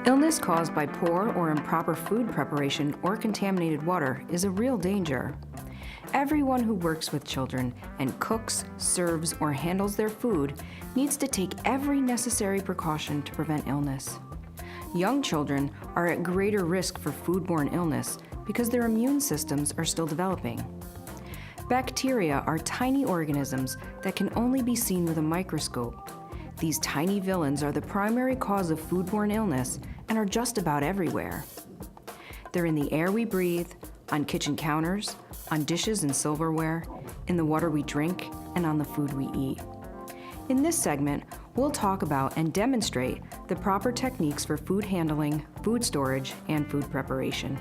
Illness caused by poor or improper food preparation or contaminated water is a real danger. Everyone who works with children and cooks, serves, or handles their food needs to take every necessary precaution to prevent illness. Young children are at greater risk for foodborne illness because their immune systems are still developing. Bacteria are tiny organisms that can only be seen with a microscope. These tiny villains are the primary cause of foodborne illness and are just about everywhere. They're in the air we breathe, on kitchen counters, on dishes and silverware, in the water we drink, and on the food we eat. In this segment, we'll talk about and demonstrate the proper techniques for food handling, food storage, and food preparation.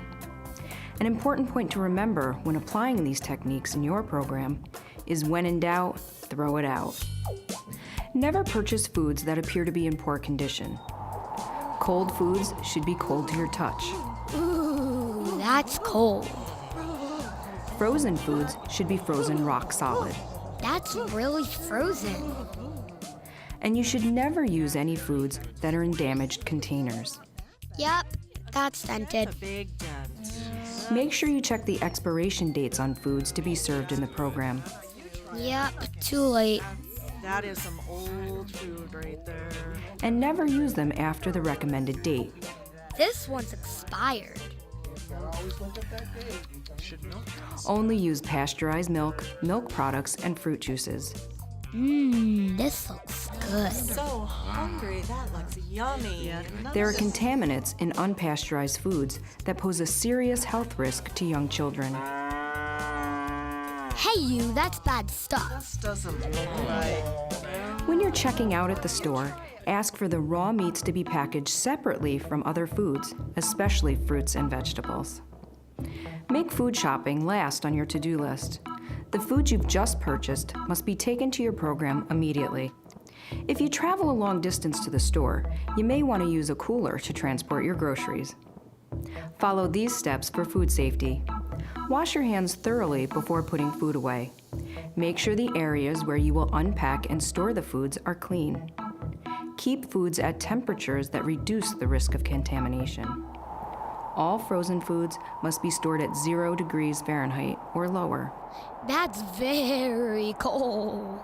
An important point to remember when applying these techniques in your program is when in doubt, throw it out. Never purchase foods that appear to be in poor condition. Cold foods should be cold to your touch. Ooh, that's cold. Frozen foods should be frozen rock solid. That's really frozen. And you should never use any foods that are in damaged containers. Yep, that's scented. Make sure you check the expiration dates on foods to be served in the program. Yep, too late. That is some old food right there. And never use them after the recommended date. This one's expired. Only use pasteurized milk, milk products, and fruit juices. This looks good. So hungry. That looks yummy. There are contaminants in unpasteurized foods that pose a serious health risk to young children. Hey you, that's bad stuff. This doesn't look right. When you're checking out at the store, ask for the raw meats to be packaged separately from other foods, especially fruits and vegetables. Make food shopping last on your to-do list. The foods you've just purchased must be taken to your program immediately. If you travel a long distance to the store, you may want to use a cooler to transport your groceries. Follow these steps for food safety. Wash your hands thoroughly before putting food away. Make sure the areas where you will unpack and store the foods are clean. Keep foods at temperatures that reduce the risk of contamination. All frozen foods must be stored at 0 degrees Fahrenheit or lower. That's very cold.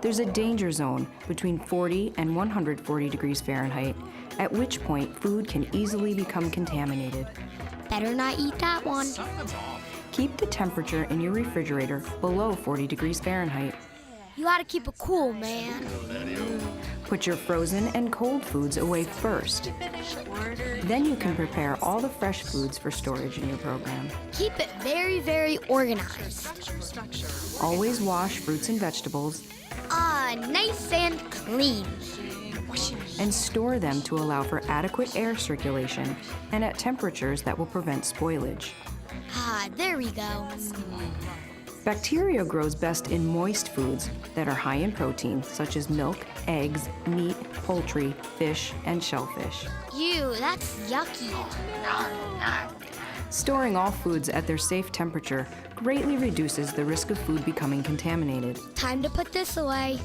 There's a danger zone between 40 and 140 degrees Fahrenheit, at which point food can easily become contaminated. Better not eat that one. Keep the temperature in your refrigerator below 40 degrees Fahrenheit. You gotta keep it cool, man. Put your frozen and cold foods away first. Then you can prepare all the fresh foods for storage in your program. Keep it very, very organized. Always wash fruits and vegetables Nice and clean. and store them to allow for adequate air circulation and at temperatures that will prevent spoilage. There we go. Bacteria grows best in moist foods that are high in protein, such as milk, eggs, meat, poultry, fish, and shellfish. Ew, that's yucky. Storing all foods at their safe temperature greatly reduces the risk of food becoming contaminated. Time to put this away.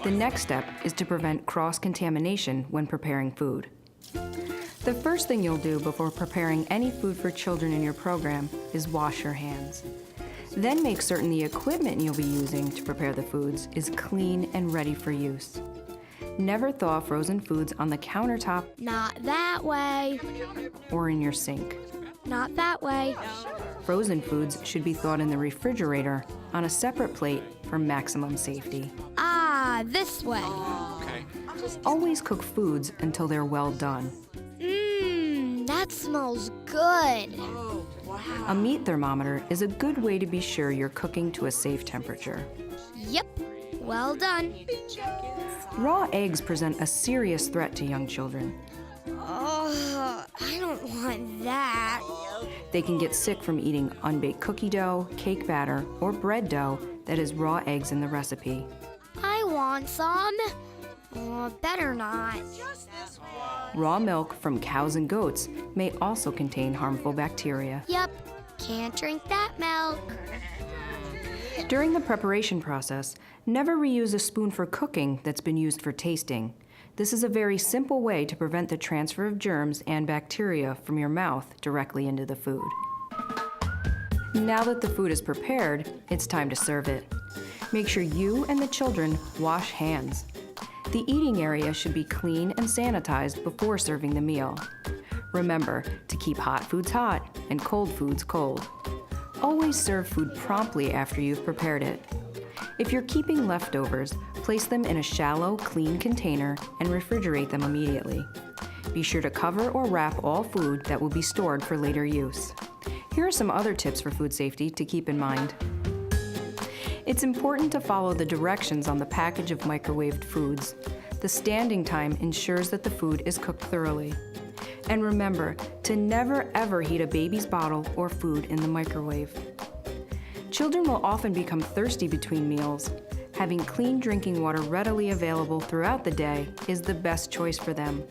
The next step is to prevent cross-contamination when preparing food. The first thing you'll do before preparing any food for children in your program is wash your hands. Then make certain the equipment you'll be using to prepare the foods is clean and ready for use. Never thaw frozen foods on the countertop Not that way. or in your sink. Not that way. Frozen foods should be thawed in the refrigerator on a separate plate for maximum safety. This way. Always cook foods until they're well done. That smells good. A meat thermometer is a good way to be sure you're cooking to a safe temperature. Yep, well done. Raw eggs present a serious threat to young children. I don't want that. They can get sick from eating unbaked cookie dough, cake batter, or bread dough that has raw eggs in the recipe. I want some. Better not. Raw milk from cows and goats may also contain harmful bacteria. Yep, can't drink that milk. During the preparation process, never reuse a spoon for cooking that's been used for tasting. This is a very simple way to prevent the transfer of germs and bacteria from your mouth directly into the food. Now that the food is prepared, it's time to serve it. Make sure you and the children wash hands. The eating area should be clean and sanitized before serving the meal. Remember to keep hot foods hot and cold foods cold. Always serve food promptly after you've prepared it. If you're keeping leftovers, place them in a shallow, clean container and refrigerate them immediately. Be sure to cover or wrap all food that will be stored for later use. Here are some other tips for food safety to keep in mind. It's important to follow the directions on the package of microwaved foods. The standing time ensures that the food is cooked thoroughly. And remember to never ever heat a baby's bottle or food in the microwave. Children will often become thirsty between meals. Having clean drinking water readily available throughout the day is the best choice for them.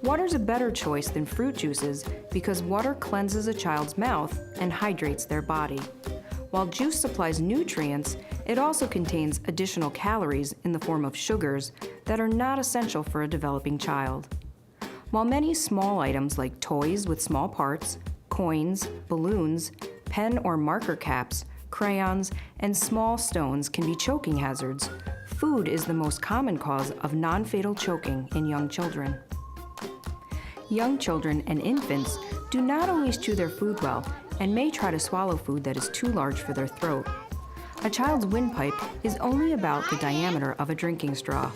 Water's a better choice than fruit juices because water cleanses a child's mouth and hydrates their body. While juice supplies nutrients, it also contains additional calories in the form of sugars that are not essential for a developing child. While many small items like toys with small parts, coins, balloons, pen or marker caps, crayons, and small stones can be choking hazards, food is the most common cause of non-fatal choking in young children. Young children and infants do not always chew their food well and may try to swallow food that is too large for their throat. A child's windpipe is only about the diameter of a drinking straw.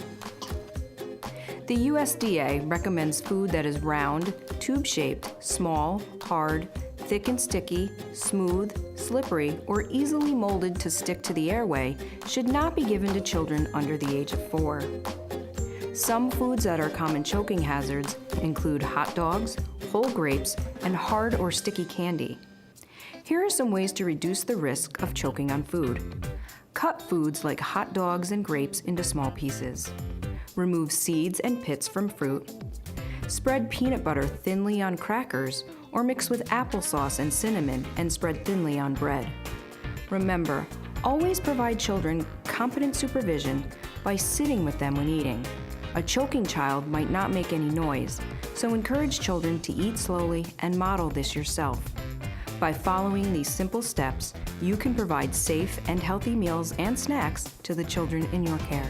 The USDA recommends food that is round, tube-shaped, small, hard, thick and sticky, smooth, slippery, or easily molded to stick to the airway should not be given to children under the age of 4. Some foods that are common choking hazards include hot dogs, whole grapes, and hard or sticky candy. Here are some ways to reduce the risk of choking on food. Cut foods like hot dogs and grapes into small pieces. Remove seeds and pits from fruit. Spread peanut butter thinly on crackers or mix with applesauce and cinnamon and spread thinly on bread. Remember, always provide children competent supervision by sitting with them when eating. A choking child might not make any noise, so encourage children to eat slowly and model this yourself. By following these simple steps, you can provide safe and healthy meals and snacks to the children in your care.